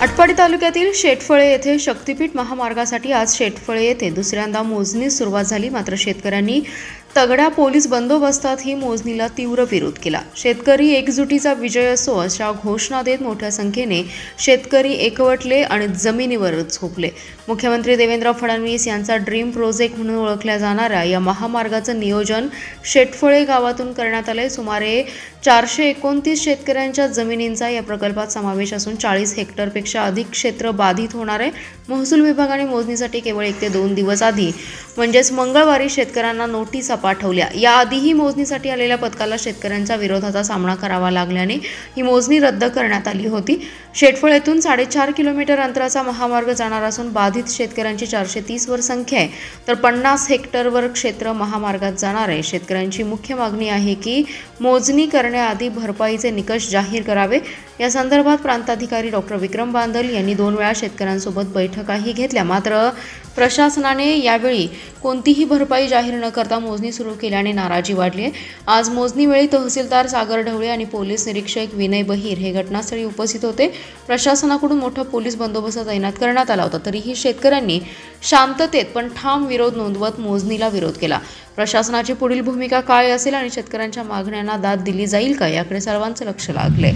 आटपाडी तालुक्यातील शेटफळे येथे शक्तीपीठ महामार्गासाठी आज शेटफळे येथे दुसऱ्यांदा मोजणीस सुरुवात झाली। मात्र शेतकऱ्यांनी तगड्या पोलीस बंदोबस्तात ही मोजणीला तीव्र विरोध केला। शेतकरी एकजुटीचा विजय असो अशा घोषणा देत मोठ्या संख्येने शेतकरी एकवटले आणि जमिनीवर झोपले। मुख्यमंत्री देवेंद्र फडणवीस यांचा ड्रीम प्रोजेक्ट म्हणून ओळखल्या जाणाऱ्या या महामार्गाचं नियोजन शेटफळे गावातून करण्यात आले। सुमारे 429 शेतकऱ्यांच्या जमिनींचा या प्रकल्पात समावेश असून 40 हेक्टरपेक्षा अधिक क्षेत्र बाधित होणार आहे। महसूल विभागाने मोजणीसाठी केवळ 1 ते 2 दिवस आधी म्हणजेच मंगळवारी शेतकऱ्यांना नोटिसा पाठवल्या। याआधीही मोजणीसाठी आलेल्या पथकाला शेतकऱ्यांच्या विरोधाचा सामना करावा लागल्याने ही मोजणी रद्द करण्यात आली होती। शेटफळेतून 4.5 किलोमीटर अंतराचा महामार्ग जाणार असून बाधित शेतकऱ्यांची 430 वर संख्या आहे, तर 50 हेक्टरवर क्षेत्र महामार्गात जाणार आहे। शेतकऱ्यांची मुख्य मागणी आहे की मोजणी करण्याआधी भरपाईचे निकष जाहीर करावे। या संदर्भात प्रांताधिकारी डॉक्टर विक्रम बांदल यांनी 2 वेळा शेतकऱ्यांसोबत बैठकाही घेतल्या। मात्र प्रशासनाने यावेळी कोणतीही भरपाई जाहीर न करता मोजणी सुरू केल्याने नाराजी वाढली आहे। आज मोजणीवेळी तहसीलदार सागर ढवळे आणि पोलीस निरीक्षक विनय बहिर हे घटनास्थळी उपस्थित होते। प्रशासनाकडून मोठा पोलीस बंदोबस्त तैनात करण्यात आला होता, तरीही शेतकऱ्यांनी शांततेत पण ठाम विरोध नोंदवत मोजणीला विरोध केला। प्रशासनाची पुढील भूमिका काय असेल आणि शेतकऱ्यांच्या मागण्यांना दाद दिली जाईल का याकडे सर्वांचे लक्ष लागले।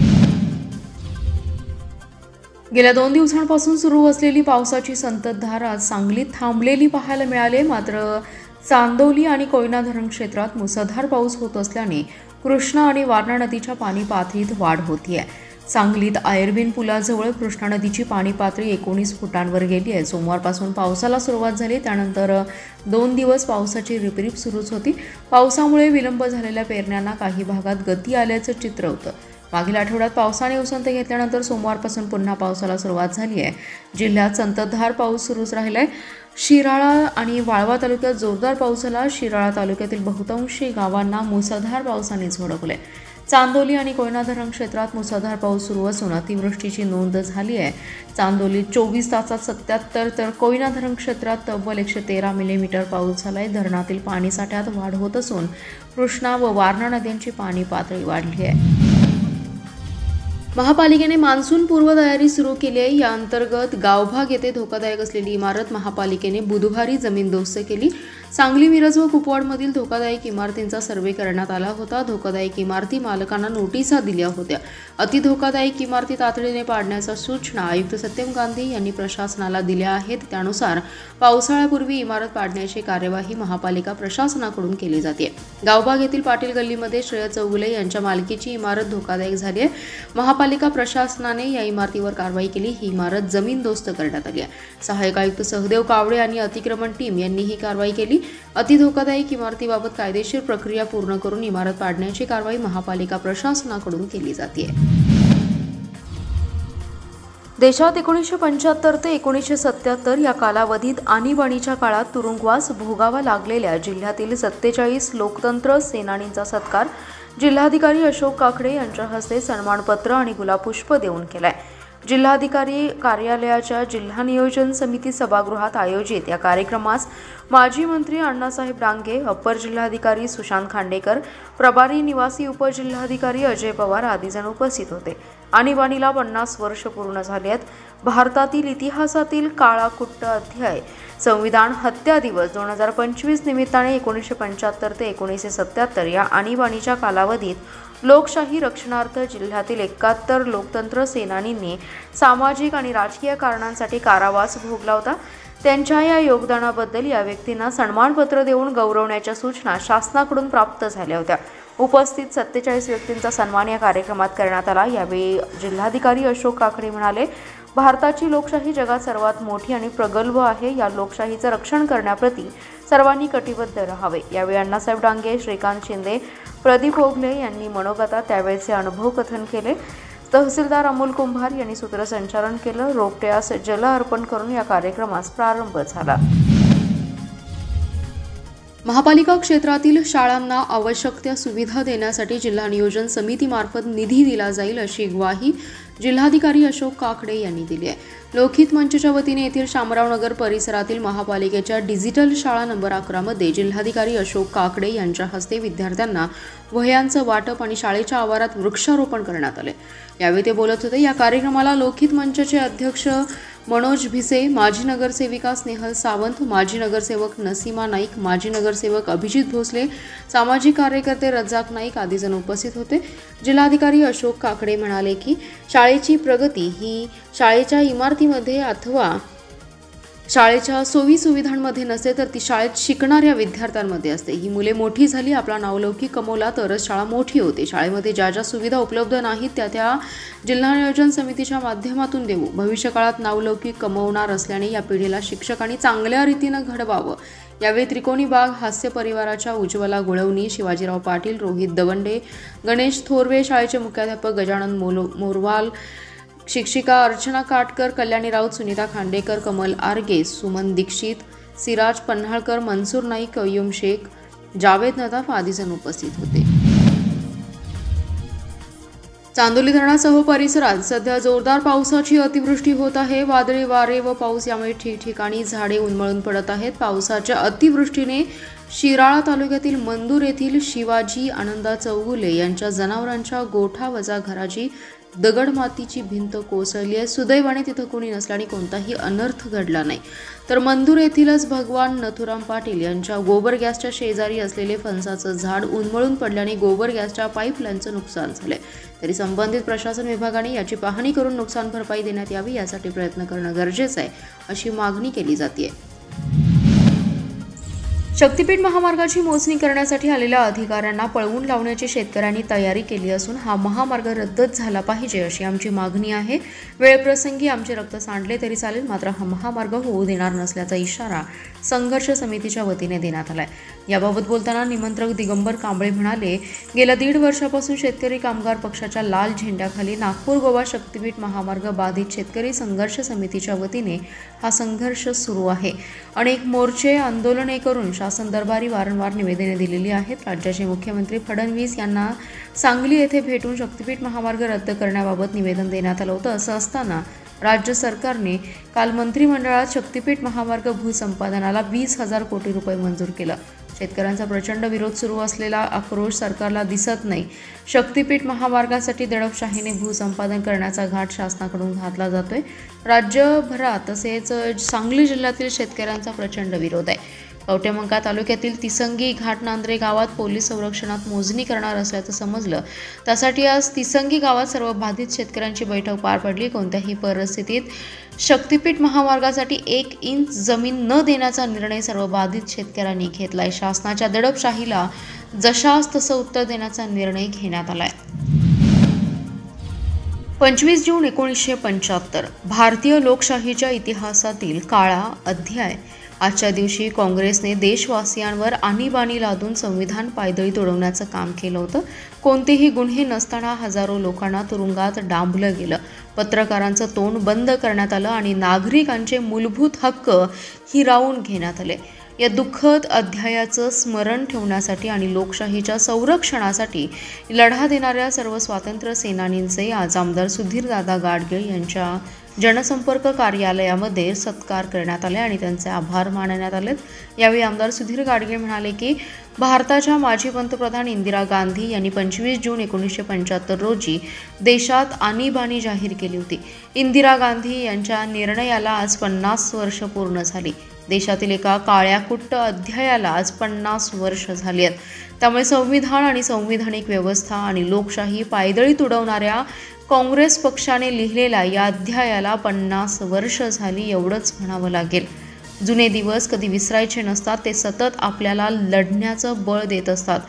गेल्या 2 दिवसांपासून सुरू असलेली पावसाची संततधार आज सांगलीत थांबलेली पाहायला मिळाली। मात्र चांदोली आणि कोयना धरण क्षेत्रात मुसळधार पाऊस होत असल्याने कृष्णा आणि वारणा नदीच्या पाणी पातळीत वाढ होतीये। सांगलीत आयर्विन पुलाजवळ कृष्णा नदीची पाणी पातळी 19 फुटांवर गेली आहे। सोमवारपासून पावसाला सुरुवात झाली, त्यानंतर 2 दिवस पावसाची रिपरिप सुरूच होती। पावसामुळे विलंब झालेल्या पेरण्यांना काही भागात गती आल्याचं चित्र होतं। मागील आठवड्यात पावसाने उसंत घेतल्यानंतर सोमवारपासून पुन्हा पावसाला सुरुवात झाली आहे। जिल्ह्यात संततधार पाऊस सुरूच राहिलाय। शिराळा आणि वाळवा तालुक्यात जोरदार पाऊस झाला। शिराळा तालुक्यातील बहुतांशी गावांना मुसळधार पावसाने झोडपले। चांदोली आणि कोयना धरण क्षेत्रात मुसळधार पाऊस सुरू असून अतिवृष्टीची नोंद झाली आहे। चांदोलीत 24 तासात 77 तर कोयना धरण क्षेत्रात तब्बल 113 मिलीमीटर पाऊस झालाय। धरणातील पाणीसाठ्यात वाढ होत असून कृष्णा व वारणा नद्यांची पाणी पातळी वाढली आहे। महापालिकेने मान्सून पूर्वतयारी सुरू केली आहे। या अंतर्गत गावभाग येथे धोकादायक असलेली इमारत महापालिकेने बुधवारी जमीनदोस्त केली। सांगली, मिरज व कुपवाडमधील धोकादायक इमारतींचा सर्व्हे करण्यात आला होता। धोकादायक इमारती मालकांना नोटिसा दिल्या होत्या। अतिधोकादायक इमारती तातडीने पाडण्याच्या सूचना आयुक्त सत्यम गांधी यांनी प्रशासनाला दिल्या आहेत। त्यानुसार पावसाळ्यापूर्वी इमारत पाडण्याची कार्यवाही महापालिका प्रशासनाकडून केली जाते। गावभाग येथील पाटील गल्लीमध्ये श्रेय चौगुले यांच्या मालकीची इमारत धोकादायक झाली आहे। महापालिका प्रशासनाने या इमारतीवर कारवाई केली। ही इमारत जमीनदोस्त करण्यात आली आहे। सहाय्यक आयुक्त सहदेव कावडे आणि अतिक्रमण टीम यांनी ही कारवाई केली। अतिधोकादायक इमारतीबाबत कायदेशीर प्रक्रिया पूर्ण करून इमारत पाडण्याची कारवाई महापालिका प्रशासनाकडून केली जाते। देशात 1975 ते 1977 या कालावधीत आणीबाणीच्या काळात तुरुंगवास भोगावा लागलेल्या जिल्ह्यातील 47 लोकतंत्र सेनानींचा सत्कार जिल्हाधिकारी अशोक काकडे यांच्या हस्ते सन्मानपत्र आणि गुलाबपुष्प देऊन केलाय। जिल्हाधिकारी कार्यालयाच्या जिल्हा नियोजन समिती सभागृहात आयोजित या कार्यक्रमास माजी मंत्री अण्णासाहेब डांगे, अप्पर जिल्हाधिकारी सुशांत खांडेकर, प्रभारी निवासी उपजिल्हाधिकारी अजय पवार आदी जण उपस्थित होते। आणीबाणीला 50 वर्ष पूर्ण झाली आहेत। भारतातील इतिहासातील काळाकुट्ट अध्याय संविधान हत्या दिवस 2025 निमित्ताने 1975 ते 1977 या आणीबाणीच्या कालावधीत लोकशाही रक्षणार्थ जिल्ह्यातील 71 लोकतंत्र सेनानींनी सामाजिक आणि राजकीय कारणांसाठी कारावास भोगला होता। त्यांच्या या योगदानाबद्दल या व्यक्तींना सन्मानपत्र देऊन गौरवण्याच्या सूचना शासनाकडून प्राप्त झाल्या होत्या। उपस्थित 47 व्यक्तींचा सन्मान या कार्यक्रमात करण्यात आला। यावेळी जिल्हाधिकारी अशोक काकडे म्हणाले, भारताची लोकशाही जगात सर्वात मोठी आणि प्रगल्भ आहे। या लोकशाहीचं रक्षण करण्याप्रती सर्वांनी कटिबद्ध राहावे। यावेळी अण्णासाहेब डांगे, श्रीकांत शिंदे, प्रदीप ओगले यांनी मनोगतात त्यावेळेचे अनुभव कथन केले। तहसीलदार अमोल कुंभार यांनी सूत्रसंचालन केलं। रोपट्यास जल अर्पण करून या कार्यक्रमास प्रारंभ झाला। महापालिका क्षेत्रातील शाळांना आवश्यक त्या सुविधा देण्यासाठी जिल्हा नियोजन समितीमार्फत निधी दिला जाईल अशी ग्वाही जिल्हाधिकारी अशोक काकडे यांनी दिली आहे। लोकहित मंचच्या वतीने येथील शामराव नगर परिसरातील महापालिकेच्या डिजिटल शाळा नंबर 11 मध्ये जिल्हाधिकारी अशोक काकडे यांच्या हस्ते विद्यार्थ्यांना वह्यांचं वाटप आणि शाळेच्या आवारात वृक्षारोपण करण्यात आले। यावेळी ते बोलत होते। या कार्यक्रमाला लोकहित मंचचे अध्यक्ष मनोज भिसे, माजी नगरसेविका स्नेहल सावंत, माजी नगरसेवक नसीमा नाईक, माजी नगरसेवक अभिजित भोसले, सामाजिक कार्यकर्ते रज्जाक नाईक आदी जण उपस्थित होते। जिल्हाधिकारी अशोक काकडे म्हणाले की शाळेची प्रगती ही शाळेच्या इमारतीमध्ये अथवा शाळेच्या सोयी सुविधांमध्ये नसते तर ती शाळेत शिकणाऱ्या विद्यार्थ्यांमध्ये असते। ही मुले मोठी झाली, आपला नावलौकिक कमवला तरच शाळा मोठी होते। शाळेमध्ये ज्या ज्या सुविधा उपलब्ध नाहीत त्या जिल्हा नियोजन समितीच्या माध्यमातून देऊ। भविष्यकाळात नावलौकिक कमवणार असल्याने या पिढीला शिक्षकांनी चांगल्या रीतीने घडवावं। यावेळी त्रिकोणी बाग हास्य परिवाराच्या उज्ज्वला गुळवणी, शिवाजीराव पाटील, रोहित दवंडे, गणेश थोरवे, शाळेचे मुख्याध्यापक गजानन मोरवाल, शिक्षिका अर्चना काटकर, कल्याणी राऊत, सुनीता खांडेकर, कमल आर्गे, सुमन दीक्षित, सिराज पन्हाळकर, मनसूर नाईक, कय्यूम शेख, जावेद नदाफ आदी जण उपस्थित होते। चांदोली धरणासह परिसरात सध्या जोरदार पावसाची अतिवृष्टी होत आहे। वादळी वारे व पाऊस यामुळे ठिकठिकाणी झाडे उन्मळून पडत आहेत। पावसाच्या अतिवृष्टीने शिराळा तालुक्यातील मंदूर येथील शिवाजी आनंदा चौगुले यांच्या जनावरांच्या गोठा वजा घराची दगडमातीची भिंत कोसळली आहे। सुदैवाने तिथं कोणी नसल्याने कोणताही अनर्थ घडला नाही। तर मंदूर येथीलच भगवान नथुराम पाटील यांच्या गोबर गॅसच्या शेजारी असलेले फणसाचं झाड उन्मळून पडल्याने गोबर गॅसच्या पाईपलाईनचं नुकसान झालंय। तरी संबंधित प्रशासन विभागाने याची पाहणी करून नुकसान भरपाई देण्यात यावी यासाठी प्रयत्न करणं गरजेचं आहे अशी मागणी केली जाते। शक्तीपीठ महामार्गाची मोजणी करण्यासाठी आलेल्या अधिकाऱ्यांना पळवून लावण्याची शेतकऱ्यांनी तयारी केली असून हा महामार्ग रद्दच झाला पाहिजे अशी आमची मागणी आहे। वेळप्रसंगी आमचे रक्त सांडले तरी चालेल, मात्र हा महामार्ग होऊ देणार नसल्याचा इशारा संघर्ष समितीच्या वतीने देण्यात आलाय। याबाबत बोलताना निमंत्रक दिगंबर कांबळे म्हणाले, गेल्या 1.5 वर्षापासून शेतकरी कामगार पक्षाच्या लाल झेंड्याखाली नागपूर गोवा शक्तीपीठ महामार्ग बाधित शेतकरी संघर्ष समितीच्या वतीने हा संघर्ष सुरू आहे। अनेक मोर्चे आंदोलने करून शासन दरबारी वारंवार निवेदने दिलेली आहेत। राज्याचे मुख्यमंत्री फडणवीस यांना सांगली येथे भेटून शक्तीपीठ महामार्ग रद्द करण्याबाबत निवेदन देण्यात आलं होतं। असं असताना राज्य सरकारने काल मंत्रिमंडळात शक्तीपीठ महामार्ग भूसंपादनाला 20,000 कोटी रुपये मंजूर केलं। शेतकऱ्यांचा प्रचंड विरोध सुरू असलेला आक्रोश सरकारला दिसत नाही। शक्तीपीठ महामार्गासाठी दडपशाहीने भूसंपादन करण्याचा घाट शासनाकडून घातला जातोय। राज्यभरात तसेच सांगली जिल्ह्यातील शेतकऱ्यांचा प्रचंड विरोध आहे। कवठेमंका तालुक्यातील तिसंगी घाटनांद्रे गावात पोलीस संरक्षणात मोजणी करणार असल्याचं समजलं। त्यासाठी आज तिसंगी गावात सर्व बाधित शेतकऱ्यांची बैठक पार पडली। कोणत्याही परिस्थितीत शक्तीपीठ महामार्गासाठी 1 इंच जमीन न देण्याचा निर्णय सर्व बाधित शेतकऱ्यांनी घेतलाय। शासनाच्या दडपशाहीला जशास तसं उत्तर देण्याचा निर्णय घेण्यात आलाय। 25 जून 1975 भारतीय लोकशाहीच्या इतिहासातील काळा अध्याय। आजच्या दिवशी काँग्रेसने देशवासियांवर आणीबाणी लादून संविधान पायदळी तोडवण्याचं काम केलं होतं। कोणतेही गुन्हे नसताना हजारो लोकांना तुरुंगात डांबलं गेलं। पत्रकारांचं तोंड बंद करण्यात आलं आणि नागरिकांचे मूलभूत हक्क हिरावून घेण्यात आले। या दुःखद अध्यायाचं स्मरण ठेवण्यासाठी आणि लोकशाहीच्या संरक्षणासाठी लढा देणाऱ्या सर्व स्वातंत्र्य सेनानींचे आज आमदार सुधीरदादा गाडगीळ यांच्या जनसंपर्क कार्यालयामध्ये सत्कार करण्यात आले आणि त्यांचे आभार मानण्यात आले। यावेळी आमदार सुधीर गाडगीळ म्हणाले की भारताच्या माजी पंतप्रधान इंदिरा गांधी यांनी 25 जून 1975 रोजी देशात आणीबाणी जाहीर केली होती। इंदिरा गांधी यांच्या निर्णयाला आज 50 वर्ष पूर्ण झाली। देशातील एका काळ्याकुट्ट अध्यायाला आज 50 वर्ष झाली आहेत। त्यामुळे संविधान आणि संविधानिक व्यवस्था आणि लोकशाही पायदळी तुडवणाऱ्या काँग्रेस पक्षाने लिहिलेल्या या अध्यायाला 50 वर्ष झाली एवढंच म्हणावं लागेल। जुने दिवस कधी विसरायचे नसतात, ते सतत आपल्याला लढण्याचं बळ देत असतात।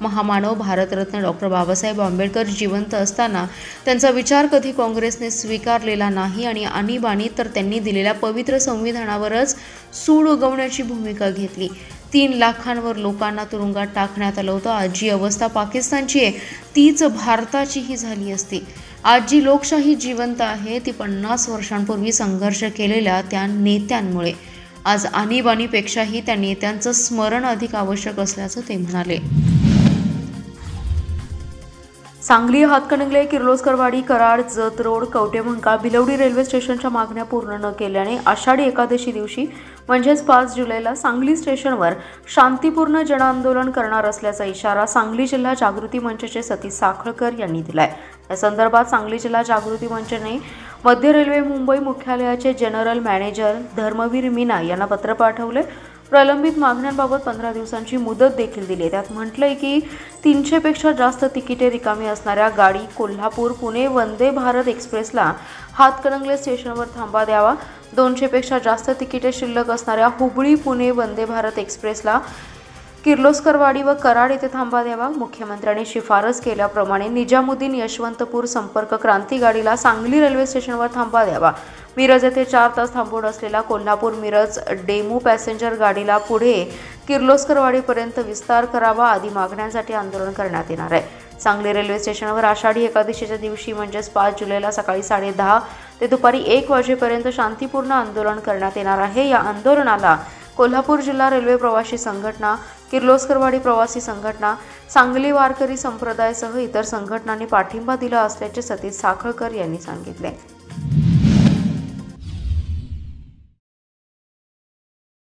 महामानव भारतरत्न डॉक्टर बाबासाहेब आंबेडकर जिवंत असताना त्यांचा विचार कधी काँग्रेसने स्वीकारलेला नाही आणि आणीबाणी तर त्यांनी दिलेल्या पवित्र संविधानावरच सूड उगवण्याची भूमिका घेतली। 3 लाखांवर लोकांना तुरुंगात टाकण्यात आलं होतं। आज जी अवस्था पाकिस्तानची आहे तीच भारताचीही झाली असती। आज जी लोकशाही जिवंत आहे ती 50 वर्षांपूर्वी संघर्ष केलेल्या त्या नेत्यांमुळे। आज आणीबाणीपेक्षाही त्या नेत्यांचं स्मरण अधिक आवश्यक असल्याचं ते म्हणाले। सांगली, हातकणंगले, किर्लोस्करवाडी, कराड, जत रोड, कवठेमहांकाळ, भिलवडी रेल्वे स्टेशनच्या मागण्या पूर्ण न केल्याने आषाढी एकादशी दिवशी म्हणजेच 5 जुलैला सांगली स्टेशनवर शांतिपूर्ण जनआंदोलन करणार असल्याचा इशारा सांगली जिल्हा जागृती मंचचे सतीश साखळकर यांनी दिलाय। या संदर्भात सांगली जिल्हा जागृती मंचने मध्य रेल्वे मुंबई मुख्यालयाचे जनरल मॅनेजर धर्मवीर मीना यांना पत्र पाठवले। प्रलंबित मागण्यांबाबत 15 दिवसांची मुदत देखील दिली। त्यात म्हटलंय की 300 पेक्षा जास्त तिकिटे रिकामी असणाऱ्या गाडी कोल्हापूर पुणे वंदे भारत एक्सप्रेसला हातकणंगले स्टेशनवर थांबा द्यावा। 200 पेक्षा जास्त तिकिटे शिल्लक असणाऱ्या हुबळी पुणे वंदे भारत एक्सप्रेसला किर्लोस्करवाडी व कराड येथे थांबा द्यावा। मुख्यमंत्र्यांनी शिफारस केल्याप्रमाणे निजामुद्दीन यशवंतपूर संपर्क क्रांती गाडीला सांगली रेल्वे स्टेशनवर थांबा द्यावा। मिरज येथे 4 तास थांबून असलेला कोल्हापूर मिरज डेमू पॅसेंजर गाडीला पुढे किर्लोस्करवाडीपर्यंत विस्तार करावा आदी मागण्यांसाठी आंदोलन करण्यात येणार आहे। सांगली रेल्वे स्टेशनवर आषाढी एकादशीच्या दिवशी म्हणजेच 5 जुलैला सकाळी 10:30 ते दुपारी 1 वाजेपर्यंत शांतिपूर्ण आंदोलन करण्यात येणार आहे। या आंदोलनाला कोल्हापूर जिल्हा रेल्वे प्रवासी संघटना, किर्लोस्करवाडी प्रवासी संघटना, सांगली वारकरी संप्रदायासह इतर संघटनांनी पाठिंबा दिला असल्याचे सतीश साखळकर यांनी सांगितले।